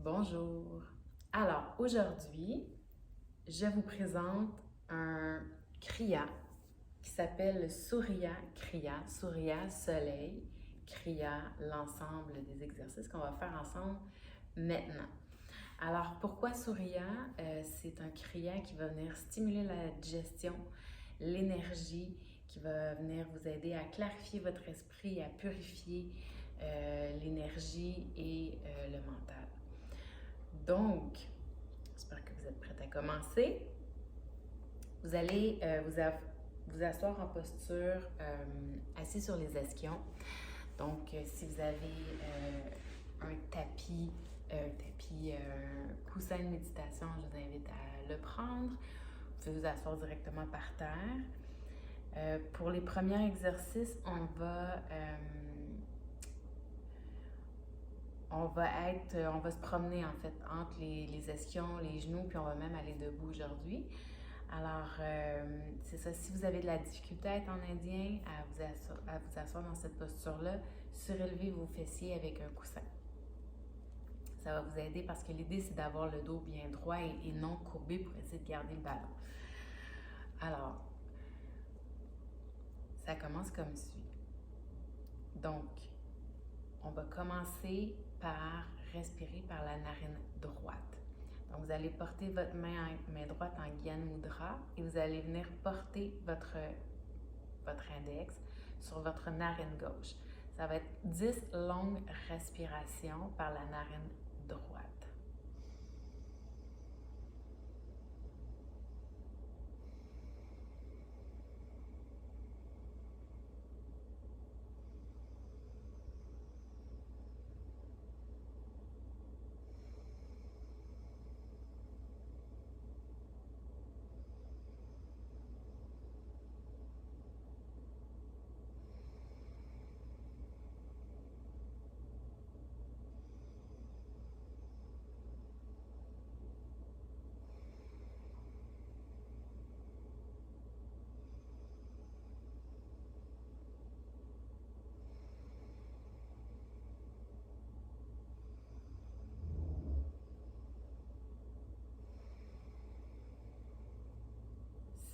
Bonjour. Alors, aujourd'hui, je vous présente un kriya qui s'appelle le Surya Kriya. Surya, soleil, kriya, l'ensemble des exercices qu'on va faire ensemble maintenant. Alors, pourquoi Surya? C'est un kriya qui va venir stimuler la digestion, l'énergie, qui va venir vous aider à clarifier votre esprit, à purifier l'énergie et le mental. Donc, j'espère que vous êtes prête à commencer. Vous allez vous asseoir en posture assis sur les ischions. Donc, si vous avez un tapis, coussin de méditation, je vous invite à le prendre. Vous pouvez vous asseoir directement par terre. Pour les premiers exercices, on va se promener en fait entre les ischions, les genoux, puis on va même aller debout aujourd'hui. Alors, c'est ça, si vous avez de la difficulté à être en indien, à vous asseoir dans cette posture-là, surélevez vos fessiers avec un coussin. Ça va vous aider parce que l'idée, c'est d'avoir le dos bien droit et non courbé pour essayer de garder le ballon. Alors, ça commence comme suit. Donc, on va commencer par respirer par la narine droite. Donc, vous allez porter votre main droite en Gyan Mudra et vous allez venir porter votre index sur votre narine gauche. Ça va être 10 longues respirations par la narine droite.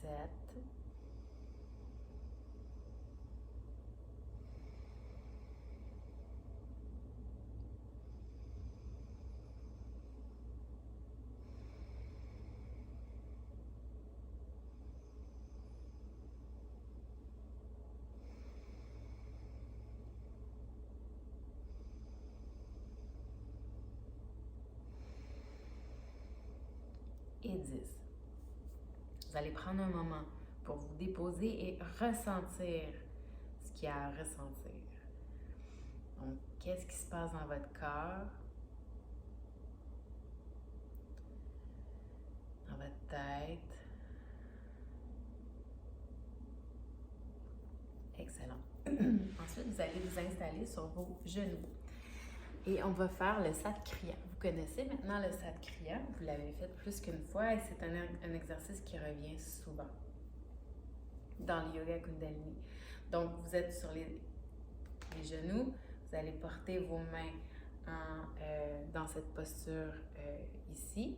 Sept, 10. Vous allez prendre un moment pour vous déposer et ressentir ce qu'il y a à ressentir. Donc, qu'est-ce qui se passe dans votre corps, dans votre tête? Excellent. Ensuite, vous allez vous installer sur vos genoux. Et on va faire le Sat Kriya. Vous connaissez maintenant le Sat Kriya, vous l'avez fait plus qu'une fois et c'est un exercice qui revient souvent dans le yoga Kundalini. Donc, vous êtes sur les genoux, vous allez porter vos mains dans cette posture ici.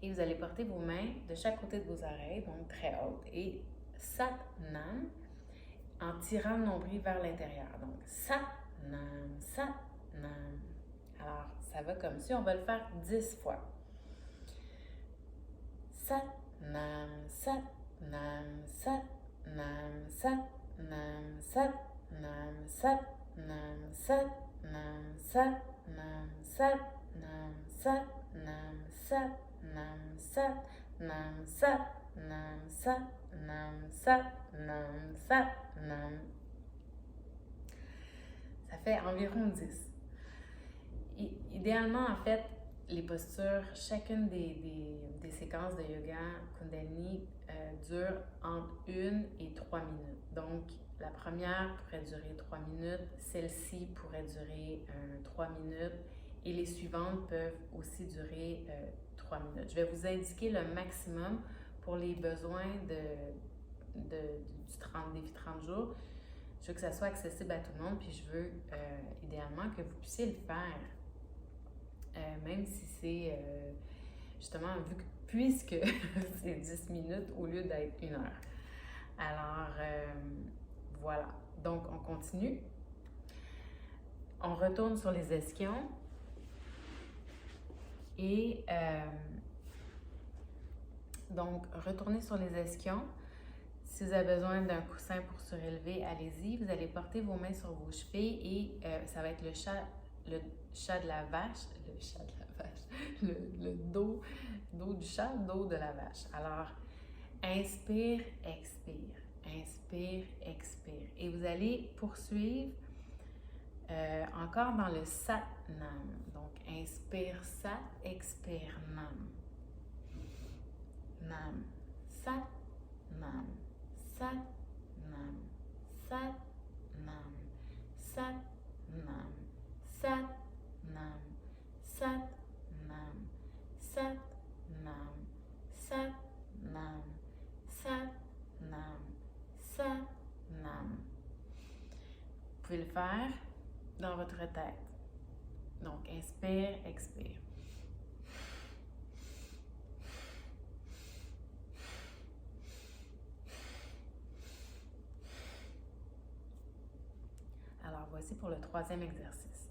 Et vous allez porter vos mains de chaque côté de vos oreilles, donc très hautes. Et Sat Nam, en tirant le nombril vers l'intérieur. Donc, Sat Nam, Sat Nam. Alors, ça va comme si on va le faire 10 fois. Sat Nam, Sat Nam, Sat Nam, Sat Nam, Sat Nam, Sat Nam, Sat Nam, Sat Nam, Sat Nam, Sat Nam, Sat Nam, Sat Nam, Sat Nam, Sat Nam, Sat Nam, Sat Nam. Ça fait environ 10. Idéalement, en fait, les postures, chacune des séquences de yoga Kundalini dure entre 1 et 3 minutes. Donc, la première pourrait durer 3 minutes, celle-ci pourrait durer 3 minutes et les suivantes peuvent aussi durer 3 minutes. Je vais vous indiquer le maximum pour les besoins du défi 30 jours. Je veux que ça soit accessible à tout le monde, puis je veux idéalement que vous puissiez le faire même si c'est justement, puisque c'est 10 minutes au lieu d'être 1 heure. Alors, voilà. Donc, on continue. On retourne sur les ischions. Et donc, retournez sur les ischions. Si vous avez besoin d'un coussin pour surélever, allez-y. Vous allez porter vos mains sur vos chevilles et ça va être le chat de la vache, le dos du chat, dos de la vache. Alors, inspire, expire, inspire, expire. Et vous allez poursuivre encore dans le Sat Nam. Donc, inspire Sat, expire Nam. Nam, Sat, Nam, Sat, Nam, Sat, Nam, Sat, Nam, Sat, Nam, Sat, Nam, Sat, Nam, Sat, Nam, Sat, Nam, Sat, Nam. Vous pouvez le faire dans votre tête. Donc, inspire, expire. Alors, voici pour le 3e exercice.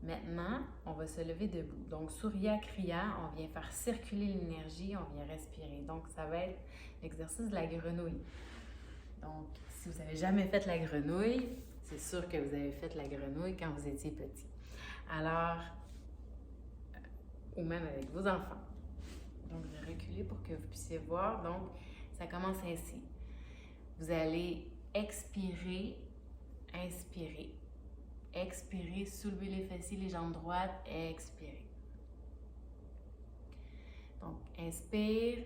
Maintenant, on va se lever debout. Donc, Surya Kriya, on vient faire circuler l'énergie, on vient respirer. Donc, ça va être l'exercice de la grenouille. Donc, si vous n'avez jamais fait la grenouille, c'est sûr que vous avez fait la grenouille quand vous étiez petit. Alors, ou même avec vos enfants. Donc, je vais reculer pour que vous puissiez voir. Donc, ça commence ainsi. Vous allez expirer, inspirer. Expirez, soulevez les fessiers, les jambes droites, expirez. Donc, inspire,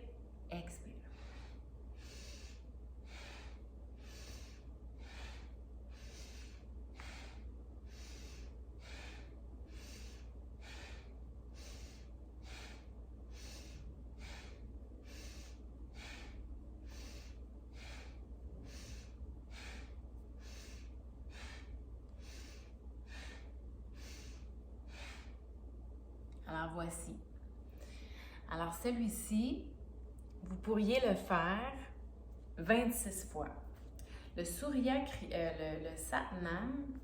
expire. Alors, voici. Alors, celui-ci, vous pourriez le faire 26 fois. Le Surya, le Satnam,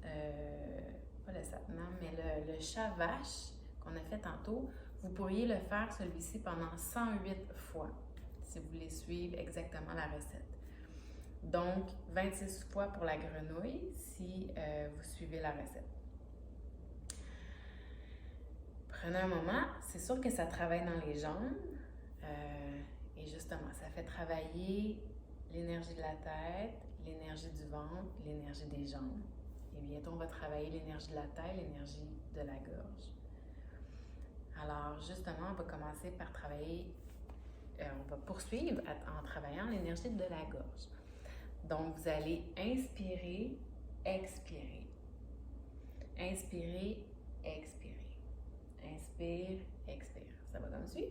pas le Satnam, mais le chat vache qu'on a fait tantôt, vous pourriez le faire celui-ci pendant 108 fois, si vous voulez suivre exactement la recette. Donc, 26 fois pour la grenouille, si vous suivez la recette. Prenez un moment, c'est sûr que ça travaille dans les jambes et justement, ça fait travailler l'énergie de la tête, l'énergie du ventre, l'énergie des jambes. Et bientôt, on va travailler l'énergie de la tête, l'énergie de la gorge. Alors, justement, on va commencer par travailler, on va poursuivre en travaillant l'énergie de la gorge. Donc, vous allez inspirer, expirer. Inspirer, expirer. Inspire, expire. Ça va comme suit.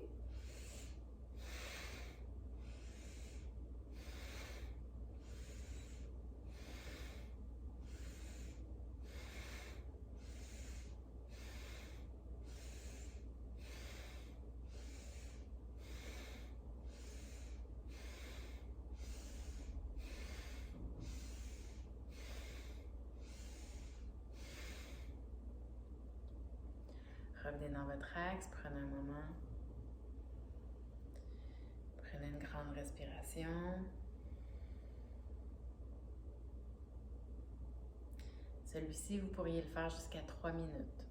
Revenez dans votre axe, prenez un moment. Prenez une grande respiration. Celui-ci, vous pourriez le faire jusqu'à 3 minutes.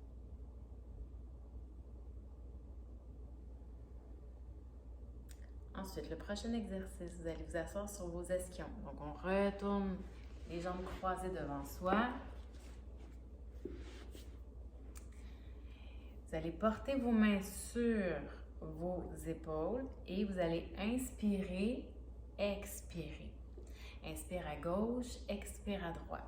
Ensuite, le prochain exercice, vous allez vous asseoir sur vos ischions. Donc, on retourne les jambes croisées devant soi. Vous allez porter vos mains sur vos épaules et vous allez inspirer, expirer. Inspire à gauche, expire à droite.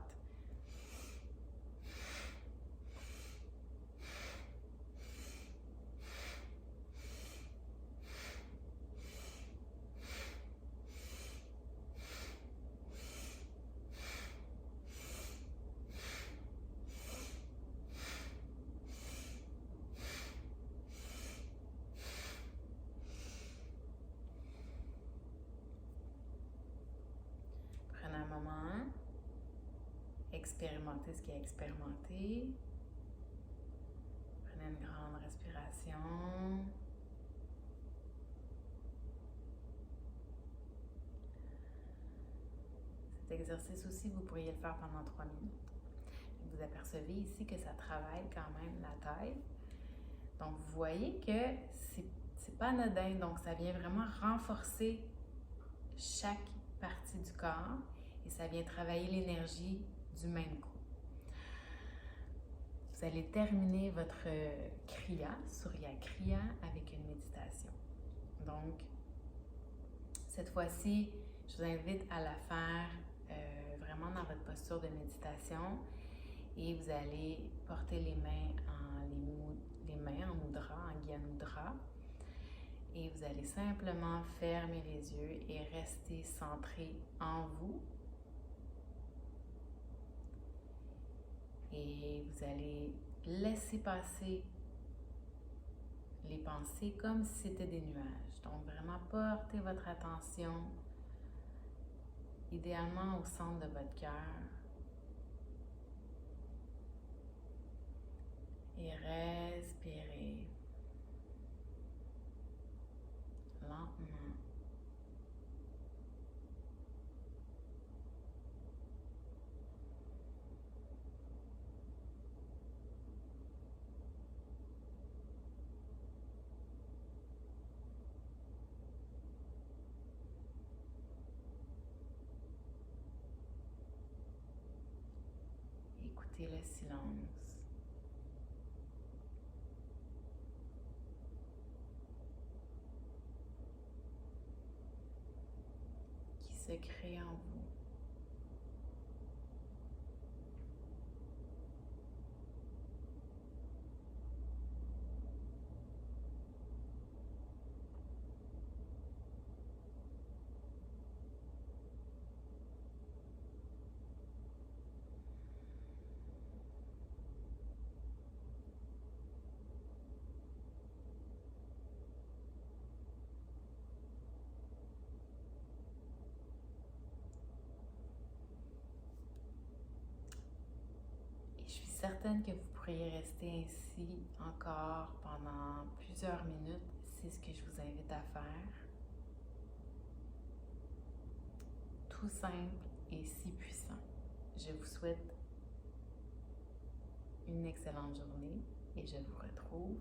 expérimenter ce qui est expérimenté. Prenez une grande respiration. Cet exercice aussi, vous pourriez le faire pendant 3 minutes. Vous apercevez ici que ça travaille quand même la taille. Donc, vous voyez que c'est pas anodin. Donc, ça vient vraiment renforcer chaque partie du corps et ça vient travailler l'énergie du même coup. Vous allez terminer votre Kriya, Surya Kriya, avec une méditation. Donc, cette fois-ci, je vous invite à la faire vraiment dans votre posture de méditation et vous allez porter les mains en mudra, en Gyan Mudra. Et vous allez simplement fermer les yeux et rester centré en vous. Et vous allez laisser passer les pensées comme si c'était des nuages. Donc vraiment portez votre attention idéalement au centre de votre cœur. Et respirez lentement. Écoutez le silence. Qui se crée en vous. Je suis certaine que vous pourriez rester ainsi encore pendant plusieurs minutes. C'est ce que je vous invite à faire. Tout simple et si puissant. Je vous souhaite une excellente journée et je vous retrouve